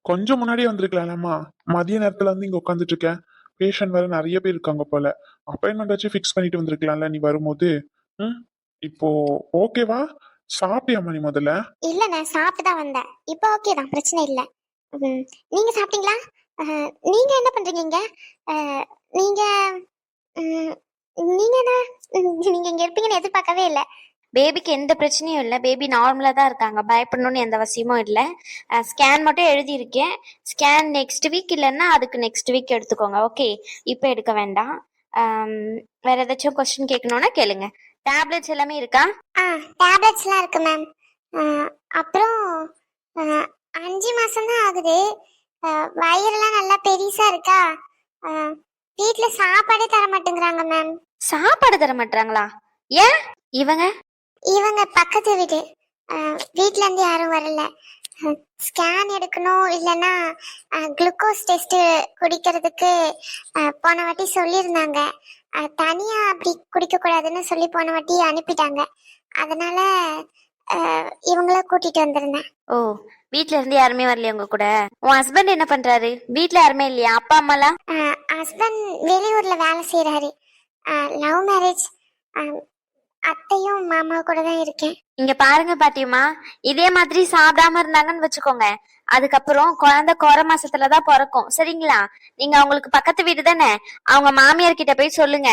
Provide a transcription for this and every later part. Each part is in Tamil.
கொஞ்சம் முன்னாடியே வந்திருக்கலாம்மா. மதிய நேரத்துல வந்து இங்க உட்காந்துட்டு இருக்கேன். பேஷண்ட் வேற நிறைய பேர் இருக்காங்க போல. அப்பாயின்மெண்ட் வச்சு ஃபிக்ஸ் பண்ணிட்டு வந்திருக்கலாம்ல நீ வரும்போது. ம் இப்போ ஓகேவா? சாப்பிட்டியாம்மா நீ முதல்ல? இல்ல நான் சாப்பிட்டு தான் வந்தேன். இப்போ ஓகே தான், பிரச்சனை இல்ல. நீங்க சாப்பிட்டீங்களா? நீங்க என்ன பண்றீங்க இங்க? அஹ், நீங்க ம், நீங்க என்ன நீங்க இங்க இருப்பீங்கன்னு எதிர்பார்க்கவே இல்ல. பேபிக்கு எந்த பிரச்சனையும் இல்லை, பேபி நார்மலாக தான் இருக்காங்க, பயப்படணும்னு எந்த அவசியமும் இல்லை. ஸ்கேன் மட்டும் எழுதியிருக்கேன். ஸ்கேன் நெக்ஸ்ட் வீக் இல்லைன்னா அதுக்கு நெக்ஸ்ட் வீக் எடுத்துக்கோங்க. ஓகே, இப்போ எடுக்க வேண்டாம். ஆம், வேற ஏதாச்சும் கொஸ்டின் கேட்கணும்னா கேளுங்க. டேப்லெட்ஸ் எல்லாமே இருக்கா? டேப்லெட்ஸ்லாம் இருக்கு மேம். அப்புறம் 5 மாசம் தான் ஆகுது. வயிறெல்லாம் நல்லா பெருசா இருக்கா. வீட்ல சாப்பாடே தர மாட்டேங்கிறாங்க மேம். சாப்பாடு தர மாட்டாங்களா? ஏன்? இவங்க பக்கத்து வீடு. வீட்ல இருந்து யாரும் வரல. ஸ்கேன் எடுக்கணும், இல்லைன்னா குளுக்கோஸ் டெஸ்ட் குடிக்கிறதுக்கு போன வாட்டி சொல்லியிருந்தாங்க. தனியா அப்படி குடிக்க கூடாதுன்னு சொல்லி போன வாட்டி அனுப்பிட்டாங்க. அதனால இவங்கள கூட்டிட்டு வந்திருந்தேன். ஓ, வீட்ல இருந்து யாருமே வரலையா உங்க கூட? உன் ஹஸ்பண்ட் என்ன பண்றாரு? வீட்ல யாருமே இல்லையா? அப்பா அம்மாலாம்? ஹஸ்பண்ட் வெளியூர்ல வேலை செய்யறாரு. Love marriage. அத்தையும் மாமா கூட தான் இருக்கேன். இங்க பாருங்க பாட்டியம்மா, இதே மாதிரி சாப்பிடாம இருந்தாங்கன்னு வச்சுக்கோங்க, அதுக்கப்புறம் குழந்தை குறை மாசத்துலதான் பிறக்கும். சரிங்களா? நீங்க அவங்களுக்கு பக்கத்து வீடு தானே, அவங்க மாமியார் கிட்ட போய் சொல்லுங்க.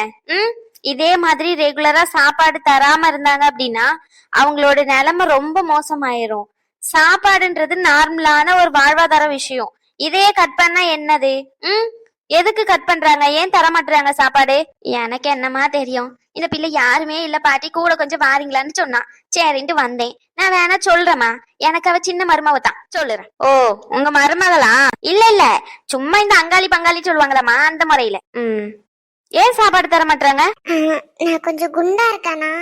இதே மாதிரி ரெகுலரா சாப்பாடு தராம இருந்தாங்க அப்படின்னா அவங்களோட நிலைமை ரொம்ப மோசமாயிரும். சாப்பாடுன்றது நார்மலான ஒரு வாழ்வாதார விஷயம். இதையே கட் பண்ணா என்னது? எதுக்கு கட் பண்றாங்க? ஏன் தர மாட்டாங்க சாப்பாடு? எனக்கு என்னமா தெரியும். இந்த பிள்ளை யாருமே இல்ல பாட்டி, கூட கொஞ்சம் வாரீங்களான்னு சொன்னா, சரின்ட்டு வந்தேன். நான் வேணா சொல்றேமா, எனக்கு அவ சின்ன மருமவ தான், சொல்லுறேன். ஓ, உங்க மருமகளா? இல்ல இல்ல, சும்மா இந்த அங்காளி பங்காளி சொல்லுவாங்களாமா, அந்த முறையில. ஏன் சாப்பாடு தர மாட்டாங்க? நான் கொஞ்சம் குண்டா இருக்கானா,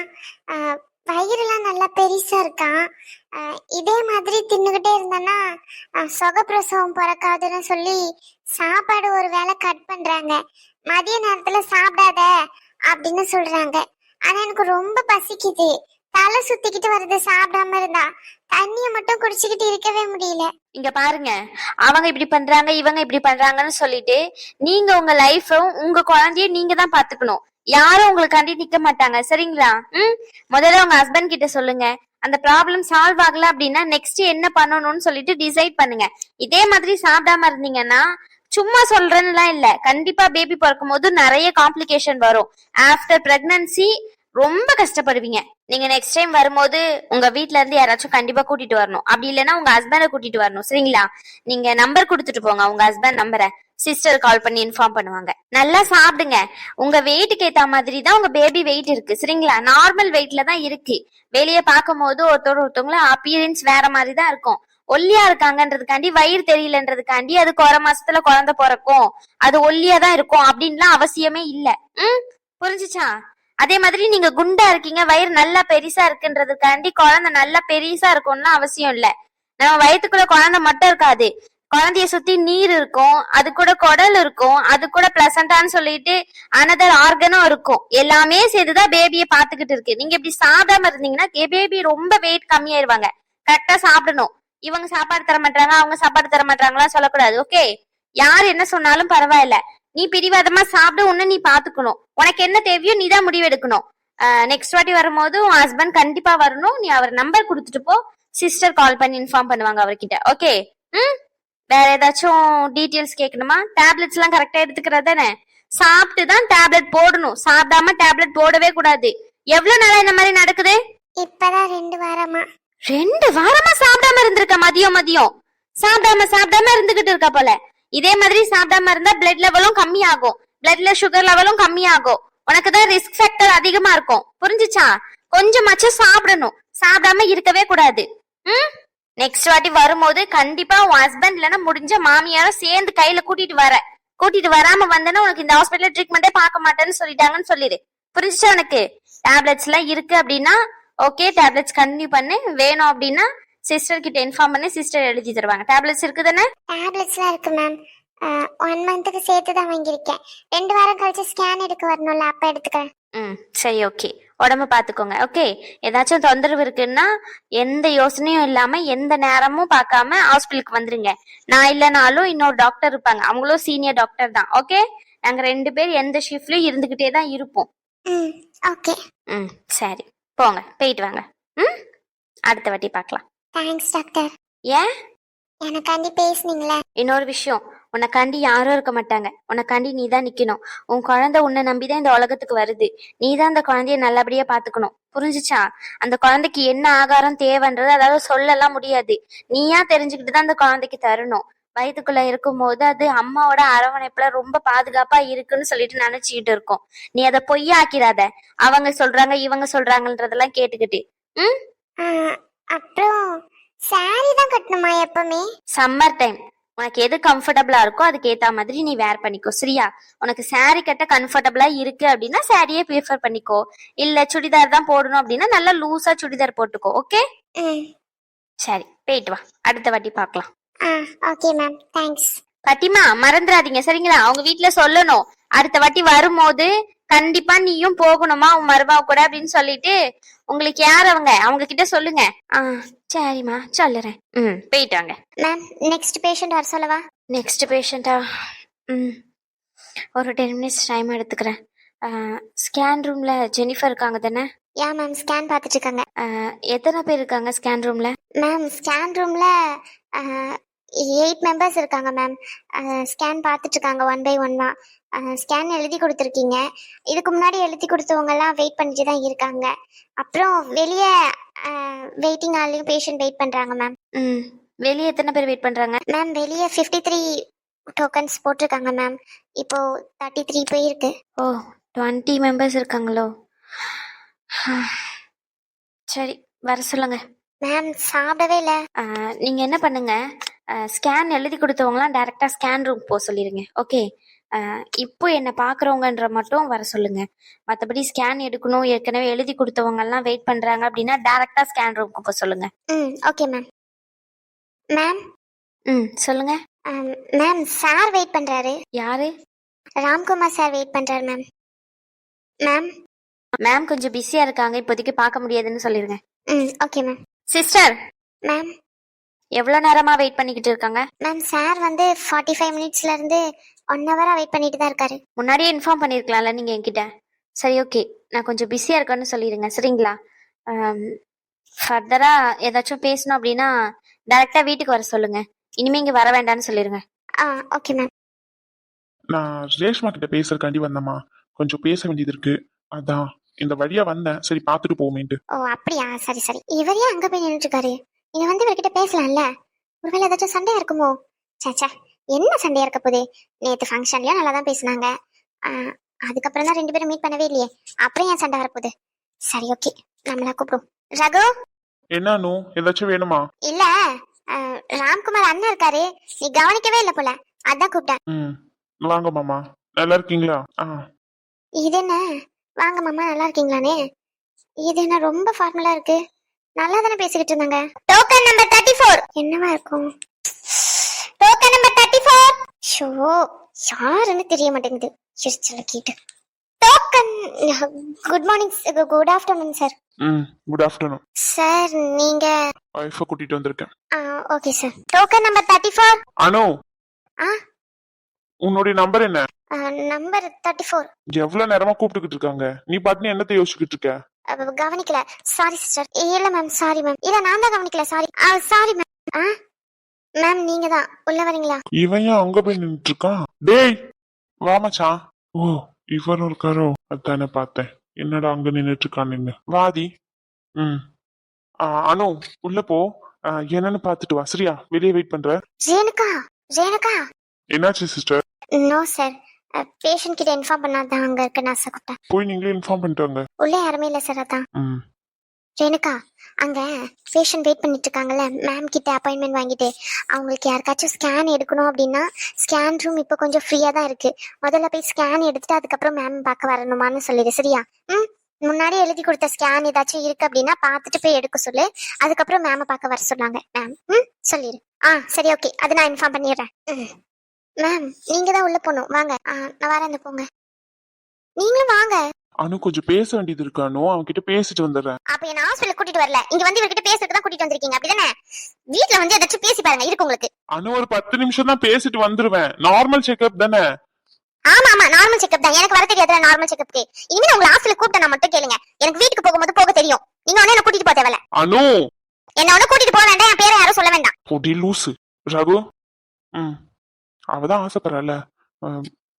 வயிறுலாம் நல்லா பெருசா இருக்கான். இதே மாதிரி தின்னுகிட்டே இருந்தேன்னா சுகப்பிரசவம் பிறக்காதுன்னு சொல்லி சாப்பாடு ஒரு வேளை கட் பண்றாங்க. மதிய நேரத்துல சாப்பிடாத அப்படின்னு சொல்றாங்க. ஆனா எனக்கு ரொம்ப பசிக்குது, தலை சுத்திக்கிட்டு வருது. சாப்பிடாம இருந்தா தண்ணிய மட்டும் குடிச்சுக்கிட்டு இருக்கவே முடியல. இங்க பாருங்க, அவங்க இப்படி பண்றாங்க இவங்க இப்படி பண்றாங்கன்னு சொல்லிட்டு நீங்க உங்க லைஃபும் உங்க குழந்தைய நீங்க தான் பாத்துக்கணும். யாரும் உங்களுக்காண்டி நிக்க மாட்டாங்க. சரிங்களா? முதல்ல உங்க ஹஸ்பண்ட் கிட்ட சொல்லுங்க. அந்த ப்ராப்ளம் சால்வ் ஆகல அப்படின்னா நெக்ஸ்ட் என்ன பண்ணணும்னு சொல்லிட்டு டிசைட் பண்ணுங்க. இதே மாதிரி சாப்பிடாம இருந்தீங்கன்னா, சும்மா சொல்றேன்னுலாம் இல்ல, கண்டிப்பா பேபி பிறக்கும் போது நிறைய காம்ப்ளிகேஷன் வரும். ஆஃப்டர் பிரெக்னன்சி ரொம்ப கஷ்டப்படுவீங்க. நீங்க நெக்ஸ்ட் டைம் வரும்போது உங்க வீட்ல இருந்து யாராச்சும் கண்டிப்பா கூட்டிட்டு வரணும். அப்படி இல்லைன்னா உங்க ஹஸ்பண்ட கூட்டிட்டு வரணும். சரிங்களா? நீங்க நம்பர் கொடுத்துட்டு போங்க, உங்க ஹஸ்பண்ட் நம்பரை. சிஸ்டர் கால் பண்ணி இன்ஃபார்ம் பண்ணுவாங்க. நல்லா சாப்பிடுங்க. உங்க வெயிட்டுக்கு ஏத்த மாதிரி தான் உங்க பேபி வெயிட் இருக்கு. சரிங்களா? நார்மல் வெயிட்ல தான் இருக்கு. வெளியே பார்க்கும் போது ஒருத்தவங்கள அப்பியரன்ஸ் வேற மாதிரி தான் இருக்கும். ஒல்லியா இருக்காங்கன்றதுக்காண்டி, வயிறு தெரியலன்றதுக்காண்டி அது குறை மாசத்துல குழந்தை பிறக்கும், அது ஒல்லியா தான் இருக்கும் அப்படின்லாம் அவசியமே இல்ல. புரிஞ்சுச்சா? அதே மாதிரி நீங்க குண்டா இருக்கீங்க, வயிறு நல்லா பெருசா இருக்குன்றதுக்காண்டி குழந்தை நல்லா பெருசா இருக்கும்னு அவசியம் இல்ல. நம்ம வயிற்றுக்குள்ள குழந்தை மட்டும் இருக்காது, குழந்தைய சுத்தி நீர் இருக்கும், அது கூட குடல் இருக்கும், அது கூட பிளசண்டான்னு சொல்லிட்டு அனதர் ஆர்கனும் இருக்கும். எல்லாமே சேர்த்துதான் பேபியை பாத்துக்கிட்டு இருக்கு. நீங்க இப்படி சாப்பிடாம இருந்தீங்கன்னா பேபி ரொம்ப வெயிட் கம்மியாயிருவாங்க. கரெக்டா சாப்பிடணும். இவங்க சாப்பாடு தர மாட்டாங்க அவங்க சாப்பாடு தர மாட்டாங்களா சொல்லக்கூடாது. ஓகே? யார் என்ன சொன்னாலும் பரவாயில்ல, நீ பிடிவாதமா சாப்பிட, உன்ன நீ பாத்துக்கணும். உனக்கு என்ன தேவையோ நீ தான் முடிவு எடுக்கணும். நெக்ஸ்ட் வாட்டி வரும்போது உன் ஹஸ்பண்ட் கண்டிப்பா வரணும். நீ அவர் நம்பர் கொடுத்துட்டு போ, சிஸ்டர் கால் பண்ணி இன்ஃபார்ம் பண்ணுவாங்க அவர்கிட்ட. ஓகே? வேற ஏதாச்சும் டீடைல்ஸ் கேட்கணுமா? டேப்லெட்ஸ் எல்லாம் கரெக்டா எடுத்துக்கிறது தானே? சாப்பிட்டு தான் டேப்லெட் போடணும், சாப்பிடாம டேப்லெட் போடவே கூடாது. எவ்வளவு நாளா இந்த மாதிரி நடக்குது? இப்பதான் 2 வாரமா. 2 வாரமா சாப்பிடாம இருந்திருக்க? மதியம் சாப்பிடாம இருந்துகிட்டு இருக்கா போல. இதே மாதிரி சாப்பிடாம இருந்தா பிளட் லெவலும் கம்மி ஆகும், பிளட்ல சுகர் லெவலும் கம்மி ஆகும். உனக்குதான் ரிஸ்க் ஃபேக்டர் அதிகமா இருக்கும். புரிஞ்சுச்சா? கொஞ்சமாச்சும் சாப்பிடணும், சாப்பிடாம இருக்கவே கூடாது. நெக்ஸ்ட் வாட்டி வரும்போது கண்டிப்பா உன் ஹஸ்பண்ட் இல்லைன்னா முடிஞ்ச மாமியாரும் சேர்ந்து கையில கூட்டிட்டு வராம வந்தேன்னா உனக்கு இந்த ஹாஸ்பிட்டல் ட்ரீட்மெண்டே பார்க்க மாட்டேன்னு சொல்லிட்டாங்கன்னு சொல்லிடு. புரிஞ்சுச்சா உனக்கு? டேப்லெட்ஸ் எல்லாம் இருக்கு அப்படின்னா ஓகே, டேப்லெட்ஸ் கண்டினியூ பண்ணு. வேணும் அப்படின்னா சிஸ்டர் கிட்ட இன்ஃபார்ம் பண்ணி சிஸ்டர் எழுதி தருவாங்க. டேப்லெட்ஸ் இருக்கு தானே? டேப்லெட்ஸ்லாம் இருக்கு மேம். 1 மந்த்துக்கு சேர்த்து தான் வாங்கியிருக்கேன். 2 வாரம் கழிச்சு ஸ்கேன் எடுக்க வரணும்ல, அப்ப எடுத்துக்கிறேன். சரி, ஓகே. உடம்ப பாத்துக்கோங்க. ஓகே, ஏதாச்சும் தொந்தரவு இருக்குன்னா எந்த யோசனையும் இல்லாம எந்த நேரமும் பார்க்காம ஹாஸ்பிட்டலுக்கு வந்துருங்க. நான் இல்லைனாலும் இன்னொரு டாக்டர் இருப்பாங்க, அவங்களும் சீனியர் டாக்டர் தான். ஓகே, நாங்க 2 பேர் எந்த ஷிஃப்ட்லயும் இருந்துகிட்டே தான் இருப்போம். ம் ஓகே. ம் சரி, போங்க, போயிட்டு வாங்க. ம், அடுத்த வாட்டி பார்க்கலாம். Thanks doctor. ஏன்? எனக்காண்டி பேசுனீங்களே. இன்னொரு விஷயம், உனக்காண்டி யாரும் இருக்க மாட்டாங்க, உனக்காண்டி நீ தான் நிக்கணும். உன் குழந்தை உன்னை நம்பிதான் இந்த உலகத்துக்கு வருது. நீ தான் அந்த குழந்தைய நல்லபடியா பாத்துக்கணும், புரிஞ்சுச்சா? அந்த குழந்தைக்கு என்ன ஆகாரம் தேவைன்றது அதாவது சொல்லலாம் முடியாது, நீயா தெரிஞ்சுக்கிட்டு தான் அந்த குழந்தைக்கு தரணும். வயிற்றுக்குள்ள இருக்கும் போது அது அம்மாவோட அரவணைப்புல ரொம்ப பாதுகாப்பா இருக்குன்னு சொல்லிட்டு நினைச்சுக்கிட்டு இருக்கோம். நீ அதை பொய்யாக்கிறாத, அவங்க சொல்றாங்க இவங்க சொல்றாங்கன்றதெல்லாம் கேட்டுக்கிட்டு. ம், ஆ, அப்புறம் சாரி தான் கட்டணுமா எப்பவுமே? சம்மர் டைம் உனக்கு எது கம்ஃபர்டபுளா இருக்கோ அதுக்கு ஏத்த மாதிரி நீ வேர் பண்ணிக்கோ, சரியா? உனக்கு saree கட்ட கம்ஃபர்டபுளா இருக்கு அப்படின்னா சாரியே ப்ரிஃபர் பண்ணிக்கோ. இல்ல சுடிதார் தான் போடணும் அப்படின்னா நல்லா லூசா சுடிதார் போட்டுக்கோ. ஓகே ம் சரி, போயிட்டு வா, அடுத்த வாட்டி பார்க்கலாம். ஆ ஓகே மேம், தேங்க்ஸ். பத்திமா மறந்துடாதீங்க, சரிங்களா? அவங்க வீட்டுல சொல்லணும், அடுத்த வாட்டி வரும்போது கண்டிப்பா நீயும் போகணுமா உன் மருமக கூட அப்படின்னு சொல்லிட்டு. உங்களுக்கு யார் அவங்க கிட்ட சொல்லுங்க. சரிம்மா சொல்லுறேன். ம், போயிட்டு வாங்க. மேம் நெக்ஸ்ட் பேஷண்ட் வர சொல்லவா? நெக்ஸ்ட் பேஷண்டா? ம், ஒரு 10 மினிட்ஸ் டைம் எடுத்துக்கிறேன். ஸ்கேன் ரூம்ல ஜெனிஃபர் இருக்காங்க தானே? யா மேம், ஸ்கேன் பார்த்துட்டு இருக்காங்க. எத்தனை பேர் இருக்காங்க ஸ்கேன் ரூம்ல? மேம் ஸ்கேன் ரூம்ல 8 மெம்பர்ஸ் இருக்காங்க மேம். ஸ்கேன் பார்த்துட்டு இருக்காங்க ஒன் பை ஒன்னா. ஸ்கேன் எழுதி கொடுத்துருக்கீங்க. இதுக்கு முன்னாடி எழுதி கொடுத்தவங்க எல்லாம் வெயிட் பண்ணிட்டு தான் இருக்காங்க. அப்புறம் வெளியே வெயிட்டிங் ஹால்லையும் பேஷண்ட் வெயிட் பண்றாங்க மேம். ம், வெளியே எத்தனை பேர் வெயிட் பண்றாங்க? மேம் வெளியே 53 டோக்கன்ஸ் போட்டிருக்காங்க மேம். இப்போ 33 போயிருக்கு. ஓ, 20 மெம்பர்ஸ் இருக்காங்களோ? சரி, வர சொல்லுங்க. மேம் சாப்பிடவே இல்லை. நீங்க என்ன பண்ணுங்க, ஸ்கேன் எழுதி கொடுத்தவங்களாம் டைரக்டா ஸ்கேன் ரூம் போக சொல்லிடுங்க. ஓகே, இப்போ என்ன பாக்குறவங்கன்ற மட்டும் வர சொல்லுங்க. மற்றபடி ஸ்கேன் எடுக்கணும் ஏற்கனவே எழுதி கொடுத்தவங்க எல்லாம் வெயிட் பண்றாங்க அப்படின்னா டைரக்டா ஸ்கேன் ரூம்க்கு போக சொல்லுங்க. ம் ஓகே மேம். மேம் ம் சொல்லுங்க. மேம் சார் வெயிட் பண்றாரு. யாரு? ராம்குமார் சார் வெயிட் பண்றாரு மேம். மேம் மேம் கொஞ்சம் பிஸியா இருக்காங்க, இப்போதைக்கு பார்க்க முடியாதுன்னு சொல்லிருங்க. ம் ஓகே மேம். சிஸ்டர், மேம் எவ்வளவு நேரமா வெயிட் பண்ணிக்கிட்டு இருக்காங்க? மேம் சார் வந்து 45 மினிட்ஸ்ல இருந்து 1 ஹவரா வெயிட் பண்ணிட்டு தான் இருக்காரு. முன்னாடியே இன்ஃபார்ம் பண்ணிருக்கலாம்ல நீங்க என்கிட்ட. சரி ஓகே, நான் கொஞ்சம் பிஸியா இருக்கேன்னு சொல்லிடுங்க, சரிங்களா? ஃபர்தரா ஏதாச்சும் பேசணும் அப்படின்னா டைரக்டா வீட்டுக்கு வர சொல்லுங்க, இனிமே இங்க வர வேண்டாம்னு சொல்லிருங்க. Okay ma'am. நான் ரேஷ்மா கிட்ட பேசுறதுக்காண்டி வந்தேம்மா, கொஞ்சம் பேச வேண்டியது இருக்கு, அதான் இந்த வழியா வந்தேன். சரி பார்த்துட்டு போமேன்ட்டு. ஓ அப்படியா, சரி சரி. இவர் ஏன் அங்க போய் நின்றுட்டு இருக்காரு? நீங்க வந்து இவர்கிட்ட பேசலாம்ல. ஒருவேளை ஏதாச்சும் சண்டையா இருக்குமோ? சேச்சா, என்ன சண்டையா இருக்க போதே? நேற்று ஃபங்க்ஷன்லயும் நல்லா தான் பேசினாங்க. அதுக்கப்புறம் தான் 2 பேரும் மீட் பண்ணவே இல்லையே, அப்புறம் ஏன் சண்டை வரப்போகுது? சரி ஓகே, நம்மளா கூப்பிடும். ரகு, என்னன்னு ஏதாச்சும் வேணுமா? இல்ல ராம்குமார் அண்ணன் இருக்காரு, நீ கவனிக்கவே இல்லை போல, அதான் கூப்பிட்டேன். ம், வாங்க மாமா, நல்லா இருக்கீங்களா? இது என்ன வாங்க மாமா நல்லா இருக்கீங்களானே? இது என்ன ரொம்ப ஃபார்மலா இருக்கு? நல்லா தானே பேசிக்கிட்டு இருந்தாங்க. டோக்கன் நம்பர் 34 என்னவா இருக்கும்? Token number 34. ஷோ, யாருன்னு தெரிய மாட்டேங்குது. சிரிச்சல கேட்டு. Token. Good morning, good afternoon sir. Good afternoon sir. நீங்க வைஃபை கூட்டிட்டு வந்திருக்கேன். Okay sir. Token number 34. அனு, ஆ உன்னுடைய நம்பர் என்ன? நம்பர் 34. எவ்வளவு நேரமா கூப்பிட்டுக்கிட்டு இருக்காங்க, நீ பாட்டுன்னு என்னத்தை யோசிச்சுக்கிட்டு இருக்க? கவனிக்கல, சாரி சிஸ்டர். இல்ல மேம், சாரி மேம். இல்ல நான் தான் கவனிக்கல, சாரி. Sorry ma'am. மேம் நீங்க தான் உள்ள வரீங்களா? இவன் ஏன் அங்க போய் நின்னுட்டு இருக்கான்? டேய் வா மச்சான். ஓ இவரும் இருக்காரோ, அதானே பார்த்தேன். என்னடா அங்க நின்னுட்டு இருக்கான் நின்னு. வாதி. ம், அனு உள்ள போ, என்னன்னு பாத்துட்டு வா, சரியா? வெளியே வெயிட் பண்ற. ரேணுகா, ரேணுகா. என்னாச்சு சிஸ்டர்? நோ சார், பேஷண்ட் கிட்ட இன்ஃபார்ம் பண்ணாதான் அங்க இருக்க நான் கூப்பிட்டேன். போய் நீங்களே இன்ஃபார்ம் பண்ணிட்டு வாங்க. உள்ள யாருமே இல்ல சார், அதான். ம், ரேணுகா, அங்க பேஷண்ட் வெயிட் பண்ணிட்டு இருக்காங்கல்ல, மேம் கிட்ட அப்பாயின்மெண்ட் வாங்கிட்டு அவங்களுக்கு யாருக்காச்சும் ஸ்கேன் எடுக்கணும் அப்படின்னா ஸ்கேன் ரூம் இப்போ கொஞ்சம் ஃப்ரீயா தான் இருக்கு. முதல்ல போய் ஸ்கேன் எடுத்துட்டு அதுக்கப்புறம் மேம் பார்க்க வரணுமான்னு சொல்லிடு, சரியா? ம், முன்னாடி எழுதி கொடுத்த ஸ்கேன் ஏதாச்சும் இருக்கு அப்படின்னா பார்த்துட்டு போய் எடுக்க சொல்லு. அதுக்கப்புறம் மேம பார்க்க வர சொன்னாங்க மேம். ம் சொல்லிடு. சரி ஓகே, அது நான் இன்ஃபார்ம் பண்ணிடுறேன். மேம் நீங்க தான் உள்ள போகணும், வாங்க. நான் வரேன், போங்க. நீங்களும் வாங்க. அனு கொஞ்சம் பேச வேண்டியது இருக்கு அனு, அவன் கிட்ட பேசிட்டு வந்துடுறேன். அப்ப என்ன ஹாஸ்பிடல் கூட்டிட்டு வரல, இங்க வந்து இவர்கிட்ட பேசுறதுக்கு தான் கூட்டிட்டு வந்திருக்கீங்க அப்படிதானே? வீட்ல வந்து ஏதாச்சும் பேசி பாருங்க, இருக்கு உங்களுக்கு. அனு ஒரு 10 நிமிஷம் தான் பேசிட்டு வந்துருவேன். நார்மல் செக்அப் தானே? ஆமா ஆமா, நார்மல் செக்அப் தான். எனக்கு வர தெரியாதுல நார்மல் செக்அப்க்கு. இனிமே உங்களை ஹாஸ்பிடல் கூப்பிட்டா மட்டும் கேளுங்க. எனக்கு வீட்டுக்கு போகும்போது போக தெரியும். நீங்க ஒண்ணு என்ன கூட்டிட்டு போக தேவையில்ல. அனு என்ன ஒண்ணு கூட்டிட்டு போக வேண்டாம், என் பேரை யாரும் சொல்ல வேண்டாம். பொடி லூசு. ரகு, அவதான் ஆசைப்படுறல,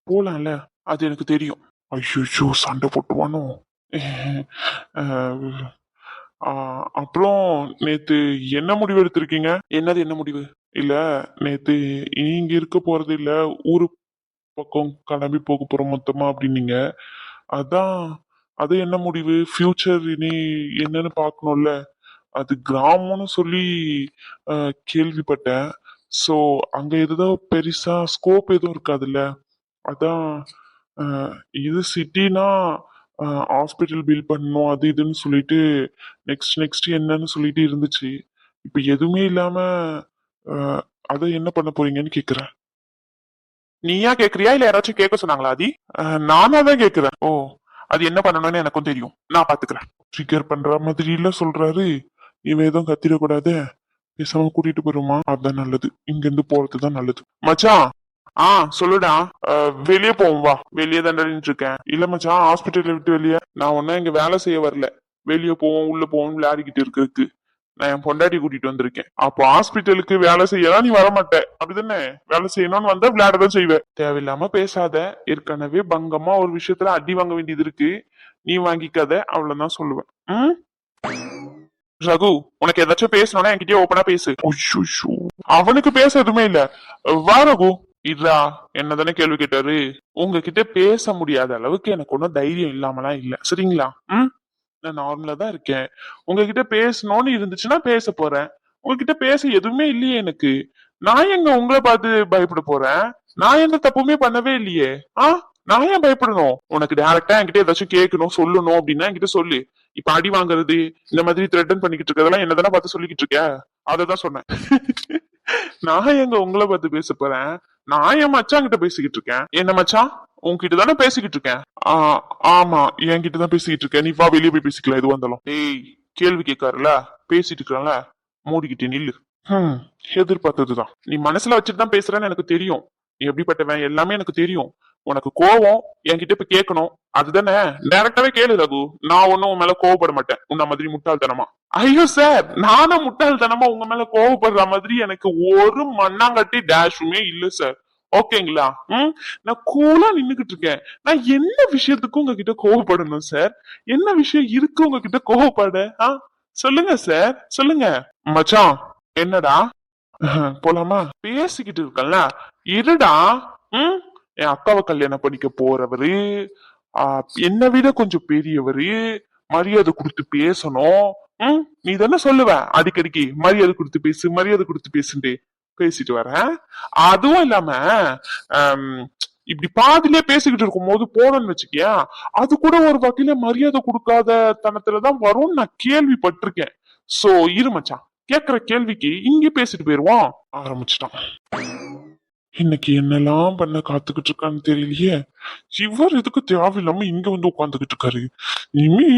போலாம்ல, அது எனக்கு தெரியும். ஐயோ சண்டை போட்டுவானோ. அப்புறம் நேத்து என்ன முடிவு எடுத்திருக்கீங்க? என்னது என்ன முடிவு? இல்ல, நேத்து இங்க இருக்க போறது இல்ல, ஊரு பக்கம் கிளம்பி போக போறோம் மொத்தமா அப்படின்னீங்க. அதான், அது என்ன முடிவு? ஃபியூச்சர் இனி என்னன்னு பார்க்கணும்ல. அது கிராமம்னு சொல்லி கேள்விப்பட்டேன். ஸோ அங்க எதுவும் பெருசா ஸ்கோப் எதுவும் இருக்காதுல்ல. அதான் இது சிட்டினா ஹாஸ்பிட்டல் பில் பண்ணணும் அது இதுன்னு சொல்லிட்டு நெக்ஸ்ட் என்னன்னு சொல்லிட்டு இருந்துச்சு. இப்ப எதுவுமே இல்லாம அதை என்ன பண்ண போறீங்கன்னு கேக்குறேன். நீயா கேக்குறியா இல்ல யாராச்சும் கேட்க சொன்னாங்களா ஆதி? நானா தான் கேக்குறேன். ஓ, அது என்ன பண்ணணும்னு எனக்கும் தெரியும், நான் பாத்துக்கிறேன். ட்ரிகர் பண்ற மாதிரி இல்ல சொல்றாரு. இவன் எதுவும் கத்திடக்கூடாது, பேசாம கூட்டிட்டு போயிருமா, அதுதான் நல்லது. இங்க இருந்து போறதுதான் நல்லது. மச்சான், சொல்லுடா. வெளியே போவோம் வா. வெளியே தாண்டிட்டு இருக்கேன். இல்ல மச்சான், ஹாஸ்பிட்டல்ல விட்டு வெளியே நான் ஒன்னும் இங்க வேலை செய்ய வரல. வெளியே போவோம் உள்ள போவோம் விளையாடிக்கிட்டு இருக்கு. நான் என் பொண்டாட்டி கூட்டிட்டு வந்திருக்கேன். அப்போ ஹாஸ்பிட்டலுக்கு வேலை செய்யலாம் நீ வரமாட்ட அப்படிதானே? வேலை செய்யணும்னு வந்தா விளையாடதான் செய்வேன். தேவையில்லாம பேசாத. ஏற்கனவே பங்கமா ஒரு விஷயத்துல அடி வாங்க வேண்டியது இருக்கு, நீ வாங்கிக்காத, அவ்வளவுதான் சொல்லுவேன். ரகு, உனக்கு ஏதாச்சும் பேசணும்னா என்கிட்டயே ஓப்பனா பேசு. அவனுக்கு பேச எதுவுமே இல்ல. வா ரகு. இதா என்னதானே கேள்வி கேட்டாரு. உங்ககிட்ட பேச முடியாத அளவுக்கு எனக்கு ஒன்னும் தைரியம் இல்லாமலாம் இல்ல, சரிங்களா? நான் நார்மலா தான் இருக்கேன். உங்ககிட்ட பேசணும்னு இருந்துச்சுன்னா பேச போறேன். உங்ககிட்ட பேச எதுவுமே இல்லையே எனக்கு. நான் எங்க உங்களை பார்த்து பயப்பட போறேன்? நான் எந்த தப்புமே பண்ணவே இல்லையே. நான் ஏன் பயப்படணும்? உனக்கு டைரக்டா என்கிட்ட ஏதாச்சும் கேட்கணும் சொல்லணும் அப்படின்னா என்கிட்ட சொல்லு. இப்ப அடி வாங்குறது இந்த மாதிரி த்ரெட்டன் பண்ணிக்கிட்டு இருக்கதெல்லாம் என்னதானே பார்த்து சொல்லிக்கிட்டு இருக்க? அததான் சொன்னேன். நான் எங்க உங்களை பார்த்து பேச போறேன்? நான் என் மச்சான் கிட்ட பேசிக்கிட்டு இருக்கேன். என்ன மச்சான், உன்கிட்ட தானே பேசிக்கிட்டு இருக்கேன். ஆமா, என்கிட்ட தான் பேசிக்கிட்டு இருக்கேன். நீ வா, வெளியே போய் பேசிக்கலாம் எது வந்தாலும். ஏய், கேள்வி கேட்காருல, பேசிட்டு இருக்கல, மூடிக்கிட்டு நில்லு. எதிர்பார்த்ததுதான். நீ மனசுல வச்சுட்டு தான் பேசுறேன்னு எனக்கு தெரியும். நீ எப்படிப்பட்டவன் எல்லாமே எனக்கு தெரியும். உனக்கு கோவம் என்கிட்ட இப்ப கேட்கணும் அதுதானே? டைரக்டாவே கேளு ரகு. நான் ஒன்னும் உன் மேல கோவப்பட மாட்டேன் உன்ன மாதிரி முட்டாள்தனமா. ஐயோ சார், நானும் முட்டாள்தனமா உங்க மேல கோவப்படுற மாதிரி எனக்கு ஒரு மண்ணாங்கட்டி டேஷுமே இல்ல சார். ஓகேங்களா? நான் கூலா நின்னுகிட்டு இருக்கேன். நான் என்ன விஷயத்துக்கு உங்ககிட்ட கோவப்படணும் சார்? என்ன விஷயம் இருக்கு உங்ககிட்ட கோவப்பட? சொல்லுங்க சார், சொல்லுங்க. மச்சான், என்னடா போலாமா? பேசிக்கிட்டு இருக்கல, இருடா. என் அக்காவை கல்யாணம் பண்ணிக்க போறவரு, என்னை விட கொஞ்சம் பெரியவரு, மரியாதை கொடுத்து பேசணும். நீ தானே சொல்லுவ அடிக்கடிக்கு மரியாதை கொடுத்து பேசு மரியாதை கொடுத்து பேசுட்டு பேசிட்டு வரேன். அதுவும் இல்லாம இப்படி பாதிலே பேசிக்கிட்டு இருக்கும் போது போனோம்னு வச்சுக்கியா, அது கூட ஒரு வகையில மரியாதை கொடுக்காத தனத்துலதான் வரும்னு நான் கேள்விப்பட்டிருக்கேன். சோ இரு மச்சான், கேக்குற கேள்விக்கு இங்க பேசிட்டு போயிருவோம். ஆரம்பிச்சிட்டான். இன்னைக்கு என்னெல்லாம் பண்ண காத்துக்கிட்டு இருக்கான்னு தெரியலையே. இவர் எதுக்கு தேவையில்லாம இங்க வந்து உட்காந்துக்கிட்டு இருக்காரு? இனிமே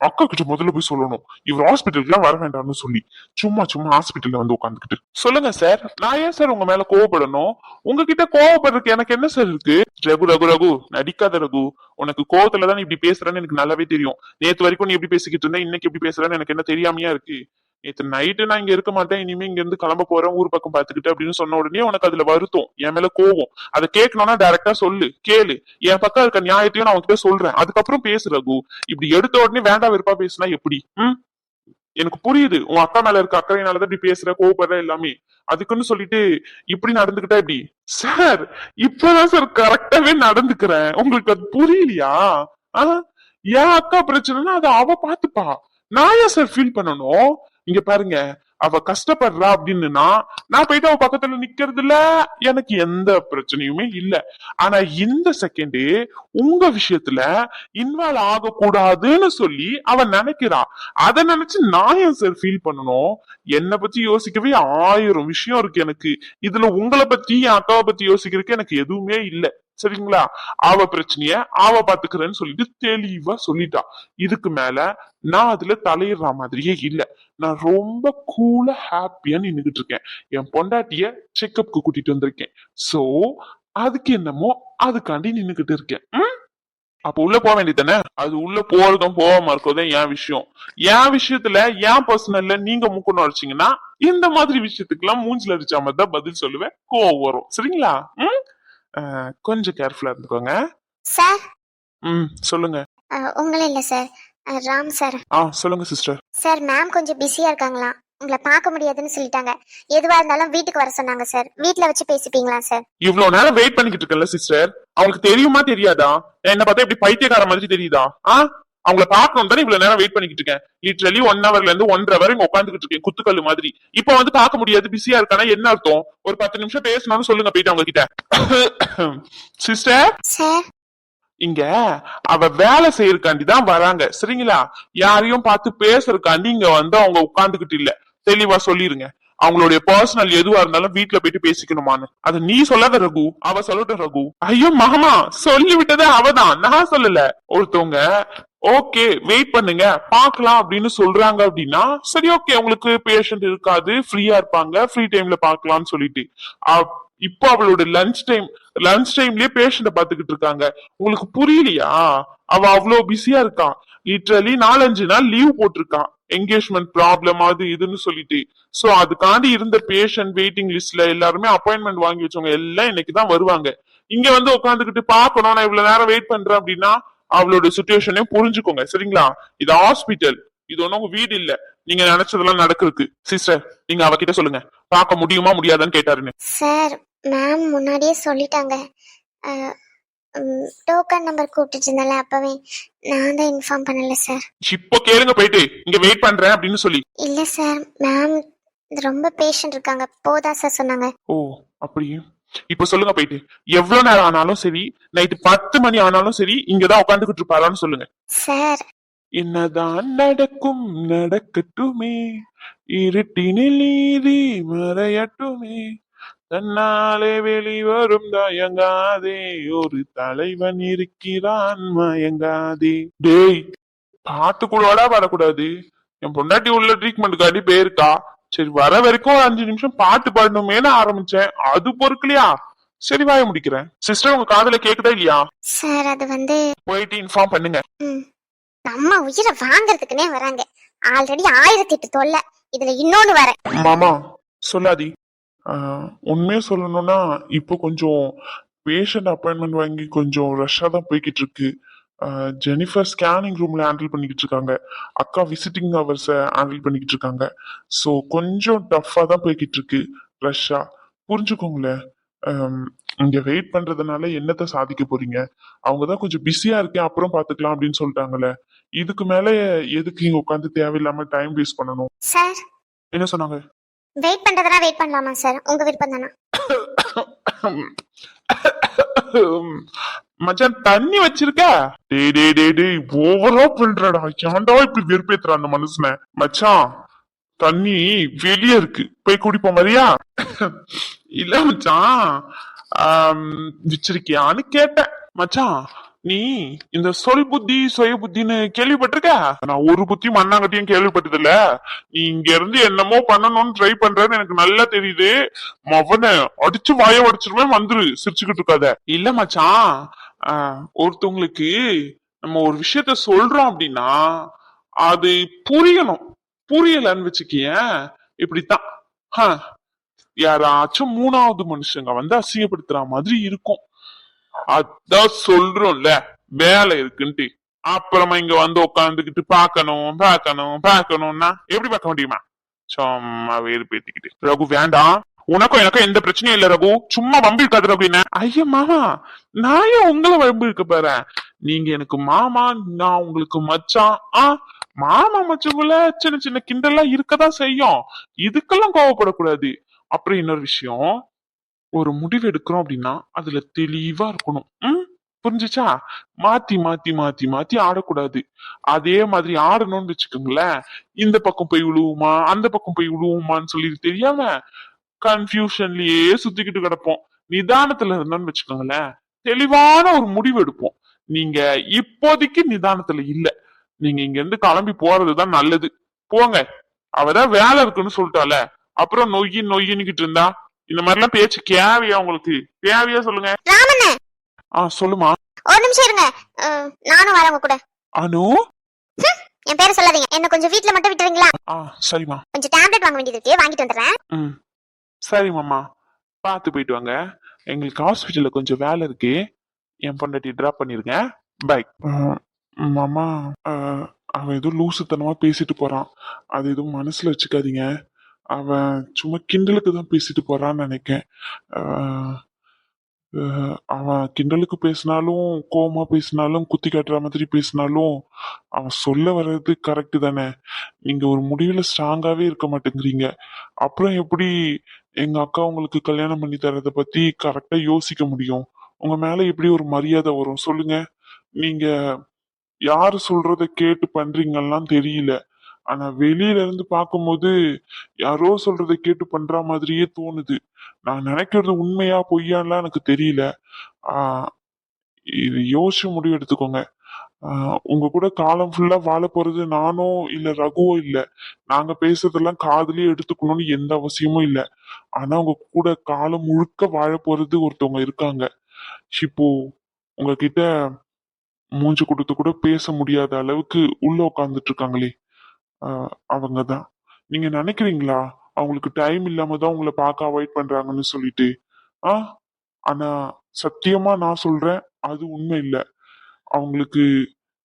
அக்கா கிட்ட முதல்ல போய் சொல்லணும், இவர் ஹாஸ்பிட்டலுக்கு எல்லாம் வர வேண்டாம்னு சொல்லி. சும்மா ஹாஸ்பிட்டல்ல வந்து உட்காந்துக்கிட்டு. சொல்லுங்க சார், நான் ஏன் சார் உங்க மேல கோவப்படணும்? உங்ககிட்ட கோவப்படுறதுக்கு எனக்கு என்ன சார் இருக்கு? ரகு ரகு ரகு, நடிக்காத ரகு. உனக்கு கோவத்துலதான் இப்படி பேசுறேன்னு எனக்கு நல்லாவே தெரியும். நேத்து வரைக்கும் நீ எப்படி பேசிக்கிட்டு இருந்த, இன்னைக்கு எப்படி பேசுறேன்னு எனக்கு என்ன தெரியாமையா இருக்கு? நேற்று நைட்டு நான் இங்க இருக்க மாட்டேன், இனிமே இங்க இருந்து கிளம்ப போறேன் ஊர் பக்கம் பாத்துக்கிட்டு அப்படின்னு சொன்ன உடனே உனக்கு அதுல வருத்தம், என் மேல கோவம். அதை கேட்கணும்னா டைரக்டா சொல்லு, கேளு. என் பக்கம் இருக்க நியாயத்தையும் நான் உங்ககிட்ட சொல்றேன், அதுக்கப்புறம் பேசு ரகு. இப்படி எடுத்த உடனே வேண்டாம் வெறுப்பா பேசுனா எப்படி? எனக்கு புரியுது, உன் அக்கா மேல இருக்க அக்கறையினாலதான் இப்படி பேசுற, கோவப்படுற எல்லாமே. அதுக்குன்னு சொல்லிட்டு இப்படி நடந்துகிட்டா எப்படி சார்? இப்பதான் சார் கரெக்டாவே நடந்துக்கிறேன், உங்களுக்கு அது புரியலையா? என் அக்கா பிரச்சனைனா அதை அவ பாத்துப்பா, நான் ஏன் சார் ஃபீல் பண்ணணும்? இங்க பாருங்க, அவ கஷ்டப்படுறா அப்படின்னுனா நான் போயிட்டு அவ பக்கத்துல நிக்கிறதுல எனக்கு எந்த பிரச்சனையுமே இல்ல. ஆனா இந்த செகண்ட் உங்க விஷயத்துல இன்வால்வ் ஆக கூடாதுன்னு சொல்லி அவ நினைக்கிறா. அத நினைச்சு நான் ஏன் சார் ஃபீல் பண்ணணும்? என்னை பத்தி யோசிக்கவே 1000 விஷயம் இருக்கு எனக்கு. இதுல உங்களை பத்தி என் அக்காவை பத்தி யோசிக்கிறதுக்கு எனக்கு எதுவுமே இல்ல. சரிங்களா? அவ பிரச்சனைய அவ பாத்துக்கிறேன்னு சொல்லிட்டு தெளிவா சொல்லிட்டா. இதுக்கு மேல நான் அதுல தலையிடுற மாதிரியே இல்ல. நான் ரொம்ப கூலா ஹாப்பியா நின்னுகிட்டு இருக்கேன். என் பொண்டாட்டிய செக்கப்க்கு கூட்டிட்டு வந்திருக்கேன். சோ அதுக்கு என்னமோ அதுக்காண்டி நின்னுகிட்டு இருக்கேன். அப்ப உள்ள போக வேண்டியதானே? அது உள்ள போறதும் போகாம இருக்கறதும் என் விஷயம். என் விஷயத்துல என் பர்சனல்ல நீங்க மூக்கணும் அடிச்சீங்கன்னா இந்த மாதிரி விஷயத்துக்கு எல்லாம் மூஞ்சில அடிச்ச மாதிரி தான் பதில் சொல்லுவேன். கோவம் வரும். சரிங்களா? கொஞ்சம் கேர்ஃபுல்லா இருந்துக்கோங்க. சார் சொல்லுங்க. உங்கள இல்ல சார், ராம் சார். சொல்லுங்க சிஸ்டர். சார் மேம் கொஞ்சம் பிஸியா இருக்காங்களா, உங்களை பார்க்க முடியாதுன்னு சொல்லிட்டாங்க. எதுவா இருந்தாலும் வீட்டுக்கு வர சொன்னாங்க சார். வீட்ல வச்சு பேசிப்பீங்களா சார்? இவ்வளவு நேரம் வெயிட் பண்ணிக்கிட்டு இருக்கல சிஸ்டர், அவங்களுக்கு தெரியுமா தெரியாதா? என்ன பார்த்தா இப்படி பைத்தியக்கார மாதிரி தெரியுதா? அவங்கள பாக்கணும் தானே இவ்வளவு நேரம் வெயிட் பண்ணிக்கிட்டு இருக்கேன். லிட்டரலி 1 ஹவர்ல இருந்து 1.5 ஹவர் இங்க உட்காந்துக்கிட்டு இருக்கேன் குத்துக்கல்லு மாதிரி. இப்ப வந்து பார்க்க முடியாது பிஸியா இருக்கானா என்ன அர்த்தம்? ஒரு 10 நிமிஷம் பேசணும்னு சொல்லுங்க போயிட்டு அவங்க கிட்ட. சிஸ்டர் சார் இங்க அவ வேலை செய்யறக்காண்டி தான் வராங்க. சரிங்களா? யாரையும் பார்த்து பேசுறதுக்காண்டி இங்க வந்து அவங்க உட்கார்ந்துகிட்டு இல்ல. தெளிவா சொல்லிருங்க. அவங்களுடைய பர்சனல் எதுவா இருந்தாலும் வீட்டுல போயிட்டு பேசிக்கணுமான்னு. அது நீ சொல்லாத ரகு, அவ சொல்லட்டும் ரகு. ஐயோ மாமா, சொல்லி விட்டதே அவதான், நான் சொல்லல. ஒருத்தவங்க ஓகே வெயிட் பண்ணுங்க பாக்கலாம் அப்படின்னு சொல்றாங்க அப்படின்னா சரி ஓகே, உங்களுக்கு பேஷண்ட் இருக்காது, ஃப்ரீயா இருப்பாங்க, ஃப்ரீ டைம்ல பாக்கலாம்னு சொல்லிட்டு இப்போ அவளோட லஞ்ச் டைம்லயே பேஷண்ட பாத்துக்கிட்டு இருக்காங்க. உங்களுக்கு புரியலையா? அவ அவ்வளவு பிஸியா இருக்கான். லிட்டரலி 4-5 நாள் லீவ் போட்டிருக்கான், என்கேஜ்மெண்ட் ப்ராப்ளம் அது இதுன்னு சொல்லிட்டு. சோ அதுக்காண்டி இருந்த பேஷண்ட் வெயிட்டிங் லிஸ்ட்ல எல்லாருமே அப்பாயின்மெண்ட் வாங்கி வச்சவங்க எல்லாம் இன்னைக்குதான் வருவாங்க. இங்க வந்து உட்காந்துக்கிட்டு பாக்கணும் நான் இவ்வளவு நேரம் வெயிட் பண்றேன் அப்படின்னா அவளோட சுச்சுவேஷனையும் புரிஞ்சுக்கோங்க. சரிங்களா? இது ஹாஸ்பிட்டல், இது ஒன்னும் உங்க வீடு இல்ல. நீங்க நினைச்சதெல்லாம் நடக்குது. சிஸ்டர் நீங்க அவகிட்ட சொல்லுங்க பார்க்க முடியுமா முடியாதான்னு கேட்டாருன்னு. சார் மேம் முன்னாடியே சொல்லிட்டாங்க. டோக்கன் நம்பர் கூப்பிட்டு இருந்தால அப்பவே நான் தான் இன்ஃபார்ம் பண்ணல சார். இப்போ கேளுங்க போயிட்டு இங்க வெயிட் பண்றேன் அப்படின்னு சொல்லி. இல்ல சார் மேம் ரொம்ப பேஷண்ட் இருக்காங்க போதா சார் சொன்னாங்க. ஓ அப்படியே. இப்ப சொல்லுங்க போயிட்டு எவ்வளவு நேரம் ஆனாலும் சரி, நைட்டு 10 மணி ஆனாலும் சரி இங்கதான் உட்காந்துக்கிட்டு இருப்பாரான்னு சொல்லுங்க. சார் என்னதான் நடக்கும் நடக்கட்டுமே, இருட்டினில் நீதி மறையட்டுமே, தன்னாலே வெளிவரும் தயங்காதே, ஒரு தலைவன் இருக்கிறான் மயங்காதே. டேய் பாட்டுக்குள்ளோட வரக்கூடாது. என் பொண்டாட்டி உள்ள ட்ரீட்மெண்ட்டுக்காண்டி போயிருக்கா. சரி வர வரைக்கும் ஒரு 5 நிமிஷம் பாட்டு பாடணுமேனு ஆரம்பிச்சேன், அது பொறுக்கலையா? சரி வாய முடிக்கிறேன். சிஸ்டர் உங்க காதுல கேக்குதா இல்லையா? சார் அது வந்து போயிட்டு இன்ஃபார்ம் பண்ணுங்க. நம்ம உயிரை வாங்கறதுக்குனே வராங்க. ஆல்ரெடி 1008 தொல்லை, இதுல இன்னொன்னு வர. மாமா சொல்லாதி. உண்மையா சொல்லணும்னா இப்போ கொஞ்சம் பேஷண்ட் அப்பாயின்மெண்ட் வாங்கி கொஞ்சம் ரஷ்ஷா தான் போய்கிட்டு இருக்கு. ஜெனிஃபர் ஸ்கேனிங் ரூம்ல ஹேண்டில் பண்ணிக்கிட்டு இருக்காங்க, அக்கா விசிட்டிங் ஹவர்ஸ ஹேண்டில் பண்ணிக்கிட்டு இருக்காங்க. ஸோ கொஞ்சம் டஃபா தான் போய்கிட்டு இருக்கு, ரஷ்ஷா. புரிஞ்சுக்கோங்களேன். இங்க வெயிட் பண்றதுனால என்னத்த சாதிக்க போறீங்க? அவங்கதான் கொஞ்சம் பிஸியா இருக்கேன் அப்புறம் பாத்துக்கலாம் அப்படின்னு சொல்லிட்டாங்கல்ல. இதுக்கு மேல எதுக்கு இங்க உட்காந்து தேவையில்லாம டைம் வேஸ்ட் பண்ணணும்? சார் என்ன சொன்னாங்க? வெயிட் பண்றதுனா வெயிட் பண்ணலாமா சார்? உங்க விருப்பம் தானா? மச்சான் தண்ணி வச்சிருக்க? டேய் டேய் டேய் டேய் ஓவரா பண்றடா. ஏன்டா இப்படி வெறுப்பேத்துற அந்த மனுஷனை? மச்சான் தண்ணி வெளியே இருக்கு, போய் குடிப்போம் மாதிரியா? இல்ல மச்சான் வச்சிருக்கியான்னு கேட்டேன். மச்சான் நீ இந்த சொல் புத்தி சுய புத்தின்னு கேள்விப்பட்டிருக்க? நான் ஒரு புத்தி மண்ணாங்கட்டியும் கேள்விப்பட்டது இல்ல. நீ இங்க இருந்து என்னமோ பண்ணணும்னு ட்ரை பண்றன்னு எனக்கு நல்லா தெரியுது. மவனை அடிச்சு வாய உடைச்சிருவேன், வந்துரு, சிரிச்சுக்கிட்டு இருக்காத. இல்ல மச்சான், ஒருத்தவங்களுக்கு நம்ம ஒரு விஷயத்த சொல்றோம் அப்படின்னா அது புரியணும். புரியலன்னு வச்சுக்கியேன் இப்படித்தான் யாராச்சும் 3வது மனுஷங்க வந்து அசிங்கப்படுத்துற மாதிரி இருக்கும். அதான் சொல்றோம்ல வேலை இருக்குன்ட்டு. அப்புறமா இங்க வந்து உட்காந்துக்கிட்டு பாக்கணும்னா எப்படி பார்க்க முடியுமா? சும்மா வேறு பேத்திக்கிட்டு. ரகு வேண்டாம், உனக்கும் எனக்கும் எந்த பிரச்சனையும் இல்ல ரகு, சும்மா வம்பு இருக்காது அப்படின்னு. ஐயா மாமா, நான் ஏன் உங்களை வம்பு இருக்க போறேன்? நீங்க எனக்கு மாமா, நான் உங்களுக்கு மச்சான். மாமா மச்சங்குள்ள சின்ன சின்ன கிண்டல்லாம் இருக்கதான் செய்யும், இதுக்கெல்லாம் கோவப்படக்கூடாது. அப்புறம் இன்னொரு விஷயம், ஒரு முடிவு எடுக்கிறோம் அப்படின்னா அதுல தெளிவா இருக்கணும். புரிஞ்சுச்சா? மாத்தி மாத்தி மாத்தி மாத்தி ஆடக்கூடாது. அதே மாதிரி ஆடணும்னு வச்சுக்கோங்களேன், இந்த பக்கம் போய் விழுவுமா அந்த பக்கம் போய் விழுவுமான்னு சொல்லி தெரியாம கன்ஃபியூஷன்லயே சுத்திக்கிட்டு கிடப்போம். நிதானத்துல இருந்தோம்னு வச்சுக்கோங்களேன், தெளிவான ஒரு முடிவு எடுப்போம். நீங்க இப்போதைக்கு நிதானத்துல இல்ல. நீங்க இங்க இருந்து கிளம்பி போறதுதான் நல்லது. போங்க. அவதான் வேலை இருக்குன்னு சொல்லிட்டால, அப்புறம் நொய்யி நொய்யின்னுகிட்டு இருந்தா இந்த மாதிரி எல்லாம் பேச்சு தேவையா உங்களுக்கு? தேவையா சொல்லுங்க. ராமண்ண சொல்லுமா. ஒரு நிமிஷம் இருங்க. நானும் வரேன் உங்க கூட. அனு. என் பேரை சொல்லாதீங்க. என்ன கொஞ்சம் வீட்ல மட்டும் விட்டுறீங்களா? சரிம்மா. கொஞ்சம் டேப்லெட் வாங்க வேண்டியது இருக்கு, வாங்கிட்டு வந்துடுறேன். சரி மாமா, பார்த்து போயிட்டு வாங்க. எங்களுக்கு ஹாஸ்பிட்டல்ல கொஞ்சம் வேலை இருக்கு. என் பொண்டாட்டி டிராப் பண்ணிருங்க. பை. மாமா, அவன் ஏதோ லூசுத்தனமா பேசிட்டு போறான். அது எதுவும் மனசுல வச்சுக்காதீங்க. அவன் சும்மா கிண்டலுக்கு தான் பேசிட்டு போறான்னு நினைக்கேன். அவன் கிண்டலுக்கு பேசினாலும் கோவமா பேசினாலும் குத்தி காட்டுற மாதிரி பேசினாலும் அவன் சொல்ல வர்றது கரெக்டு தானே. நீங்க ஒரு முடிவுல ஸ்ட்ராங்காவே இருக்க மாட்டேங்கிறீங்க. அப்புறம் எப்படி எங்க அக்கா உங்களுக்கு கல்யாணம் பண்ணி தரத பத்தி கரெக்டா யோசிக்க முடியும்? உங்க மேல எப்படி ஒரு மரியாதை வரும் சொல்லுங்க. நீங்க யாரு சொல்றத கேட்டு பண்றீங்கலாம் தெரியல. ஆனா வெளியில இருந்து பார்க்கும்போது யாரோ சொல்றத கேட்டு பண்ற மாதிரியே தோணுது. நான் நினைக்கிறது உண்மையா பொய்யான்லாம் எனக்கு தெரியல. ஆஹ் இது யோசிச்சு முடிவு எடுத்துக்கோங்க. உங்க கூட காலம் ஃபுல்லா வாழ போறது நானோ இல்ல ரகுவோ இல்ல. நாங்க பேசுறதெல்லாம் காதுலயே எடுத்துக்கணும்னு எந்த அவசியமும் இல்ல. ஆனா உங்க கூட காலம் முழுக்க வாழ போறது ஒருத்தவங்க இருக்காங்க. இப்போ உங்ககிட்ட மூஞ்சு கொடுத்து கூட பேச முடியாத அளவுக்கு உள்ள உட்கார்ந்துட்டு இருக்காங்களே, அவங்கதான். நீங்க நினைக்கிறீங்களா அவங்களுக்கு டைம் இல்லாம தான் உங்களை பார்க்க அவாய்ட் பண்றாங்கன்னு சொல்லிட்டு? ஆஹ் ஆனா சத்தியமா நான் சொல்றேன், அது உண்மை இல்ல. அவங்களுக்கு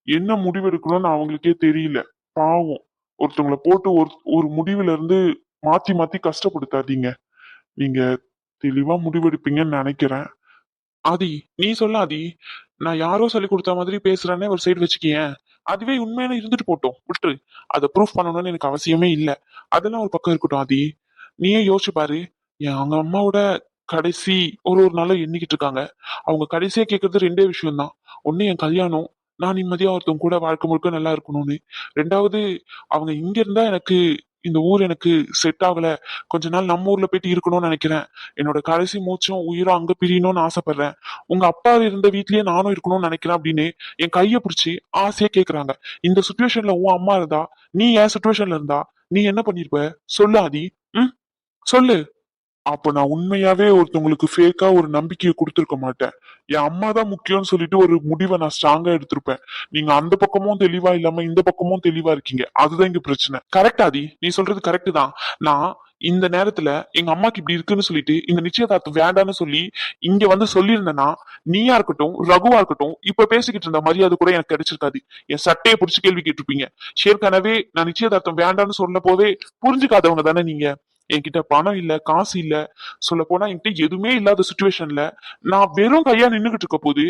என்ன முடிவு எடுக்கணும்னு அவங்களுக்கே தெரியல. பாவம். ஒருத்தவங்களை போட்டு ஒரு முடிவுல இருந்து மாத்தி மாத்தி கஷ்டப்படுத்தாதீங்க. நீங்க தெளிவா முடிவெடுப்பீங்கன்னு நினைக்கிறேன். ஆதி, நீ சொல்ல ஆதி. நான் யாரோ சொல்லி கொடுத்த மாதிரி பேசுறேன்னே ஒரு சைடு வச்சுக்கியேன். அதுவே உண்மையான இருந்துட்டு போட்டோம், விட்டுரு. அதை ப்ரூஃப் பண்ணணும்னு எனக்கு அவசியமே இல்ல. அதெல்லாம் ஒரு பக்கம் இருக்கட்டும் ஆதி. நீயே யோசிச்சு பாரு. அவங்க அம்மாவோட கடைசி ஒரு ஒரு நாளும் எண்ணிக்கிட்டு இருக்காங்க. அவங்க கடைசியா கேட்கறது ரெண்டே விஷயம் தான். ஒண்ணு என் கல்யாணம், நான் நிம்மதியா ஒருத்தவங்க கூட வாழ்க்கை முழுக்க நல்லா இருக்கணும்னு. ரெண்டாவது, அவங்க இங்க இருந்தா எனக்கு இந்த ஊர் எனக்கு செட் ஆகல, கொஞ்ச நாள் நம்ம ஊர்ல போயிட்டு இருக்கணும்னு நினைக்கிறேன். என்னோட கடைசி மூச்சும் உயிரும் அங்க பிரியணும்னு ஆசைப்படுறேன். உங்க அப்பா இருந்த வீட்லயே நானும் இருக்கணும்னு நினைக்கிறேன் அப்படின்னு என் கைய பிடிச்சி ஆசையா கேக்குறாங்க. இந்த சுச்சுவேஷன்ல உன் அம்மா இருந்தா, நீ என் சுச்சுவேஷன்ல இருந்தா நீ என்ன பண்ணிருப்ப? சொல்லு ஆதி. சொல்லு. அப்ப நான் உண்மையாவே ஒருத்தவங்களுக்கு ஃபேக்கா ஒரு நம்பிக்கையை கொடுத்துருக்க மாட்டேன். என் அம்மா தான் முக்கியம்னு சொல்லிட்டு ஒரு முடிவை நான் ஸ்ட்ராங்கா எடுத்திருப்பேன். நீங்க அந்த பக்கமும் தெளிவா இல்லாம இந்த பக்கமும் தெளிவா இருக்கீங்க. அதுதான் இங்க பிரச்சனை. கரெக்ட் ஆதி, நீ சொல்றது கரெக்ட் தான். நான் இந்த நேரத்துல எங்க அம்மாக்கு இப்படி இருக்குன்னு சொல்லிட்டு இந்த நிச்சயதார்த்தம் வேண்டான்னு சொல்லி இங்க வந்து சொல்லியிருந்தேன்னா, நீயா இருக்கட்டும் ரகுவா இருக்கட்டும் இப்ப பேசிக்கிட்டு இருந்த மரியாதை கூட எனக்கு கிடைச்சிருக்காது. என் சட்டையை பிடிச்சி கேள்வி கேட்டிருப்பீங்க. ஏற்கனவே நான் நிச்சயதார்த்தம் வேண்டான்னு சொன்ன போதே புரிஞ்சுக்காதவங்க தானே நீங்க. என்கிட்ட பணம் இல்ல, காசு இல்ல, சொல்ல போனா என்கிட்ட எதுவுமே இல்லாத சுச்சுவேஷன்ல நான் வெறும் கையா நின்னுகிட்டு இருக்க போது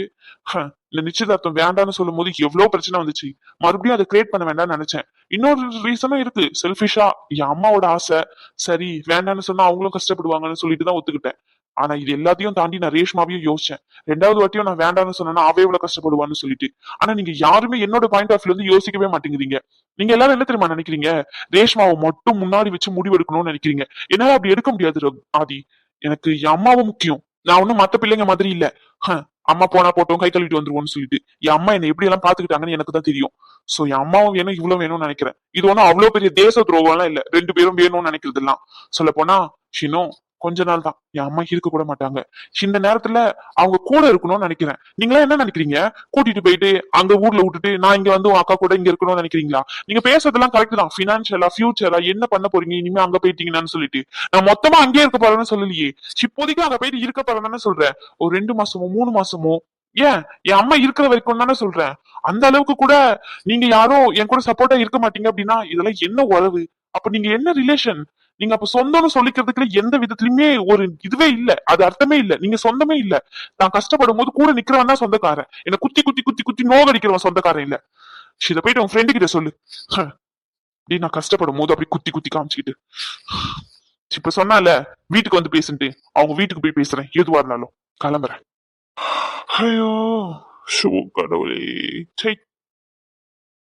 இந்த நிச்சயதார்த்தம் வேண்டாம்னு சொல்லும் போது எவ்வளவு பிரச்சனை வந்துச்சு. மறுபடியும் அதை கிரியேட் பண்ண வேண்டாம்னு நினைச்சேன். இன்னொரு ரீசனும் இருக்கு. செல்ஃபிஷா என் அம்மாவோட ஆசை, சரி வேண்டாம்னு சொன்னா அவங்களும் கஷ்டப்படுவாங்கன்னு சொல்லிட்டு தான் ஒத்துக்கிட்டேன். ஆனா இது எல்லாத்தையும் தாண்டி நான் ரேஷ்மாவையும் யோசிச்சேன். ரெண்டாவது வாட்டியும் நான் வேண்டாம்னு சொன்னா அவ எவ்வளவு கஷ்டப்படுவான்னு சொல்லிட்டு. ஆனா நீங்க யாருமே என்னோட பாயிண்ட் ஆஃப் வியூல இருந்து யோசிக்கவே மாட்டேங்கிறீங்க. நீங்க எல்லாரும் என்ன தெரியுமா நினைக்கிறீங்க? ரேஷ்மாவை மட்டும் முன்னாடி வச்சு முடிவு எடுக்கணும்னு நினைக்கிறீங்க. என்னால அப்படி எடுக்க முடியாது ஆதி. எனக்கு என் அம்மாவும் முக்கியம். நான் ஒண்ணும் மத்த பிள்ளைங்க மாதிரி இல்ல. அம்மா போனா போட்டோம் கை கழுவிட்டு வந்துருவோம்னு சொல்லிட்டு என் அம்மா என்ன எப்படி எல்லாம் பாத்துக்கிட்டாங்கன்னு எனக்கு தான் தெரியும். சோ என் அம்மாவும் வேணும் இவ்வளவு வேணும்னு நினைக்கிறேன். இது ஒன்னும் அவ்வளவு பெரிய தேச துரோகம் எல்லாம் இல்ல. ரெண்டு பேரும் வேணும்னு நினைக்கிறது எல்லாம் சொல்ல போனா ஷினோ கொஞ்ச நாள் தான் என் அம்மா இருக்க கூட மாட்டாங்க. இந்த நேரத்துல அவங்க கூட இருக்கணும்னு நினைக்கிறேன். நீங்களா என்ன நினைக்கிறீங்க? கூட்டிட்டு போயிட்டு அங்க ஊர்ல விட்டுட்டு நான் இங்க வந்து உன் அக்கா கூட இங்க இருக்கணும்னு நினைக்கிறீங்களா? நீங்க பேசுறதெல்லாம் கரெக்ட் தான். பினான்சியலா ஃபியூச்சரா என்ன பண்ண போறீங்க இனிமே அங்க போயிட்டீங்கன்னு சொல்லிட்டு நான் மொத்தமா அங்கேயே இருக்க போறேன்னு சொல்லலையே. இப்போதைக்கு அங்க போயிட்டு இருக்க போறேன்னு சொல்றேன். ஒரு 2 மாசமோ 3 மாசமோ, ஏன் என் அம்மா இருக்கிற வரைக்கும் தானே சொல்றேன். அந்த அளவுக்கு கூட நீங்க யாரும் என் கூட சப்போர்ட்டா இருக்க மாட்டீங்க அப்படின்னா இதெல்லாம் என்ன உறவு? அப்ப நீங்க என்ன ரிலேஷன்? நீங்க அப்ப சொந்தம்னு சொல்லிக்கிறதுக்குள்ள எந்த விதத்துலயுமே ஒரு இதுவே இல்ல. அது அர்த்தமே இல்ல. நீங்க சொந்தமே இல்ல. நான் கஷ்டப்படும் போது கூட நிக்கிறவன் தான் சொந்தக்காரன். என்ன குத்தி குத்தி குத்தி குத்தி நோகடிக்கிறவன் சொந்தக்காரன் இல்ல. இத போயிட்டு உன் ஃப்ரெண்டு கிட்ட சொல்லு. அப்படி நான் கஷ்டப்படும் போது அப்படி குத்தி குத்தி காமிச்சுக்கிட்டு இப்ப சொன்னால வீட்டுக்கு வந்து பேசுன்ட்டு அவங்க வீட்டுக்கு போய் பேசுறேன். எதுவா இருந்தாலும் கிளம்புறேன். ஐயோ ஷோ கடவுளே. சை.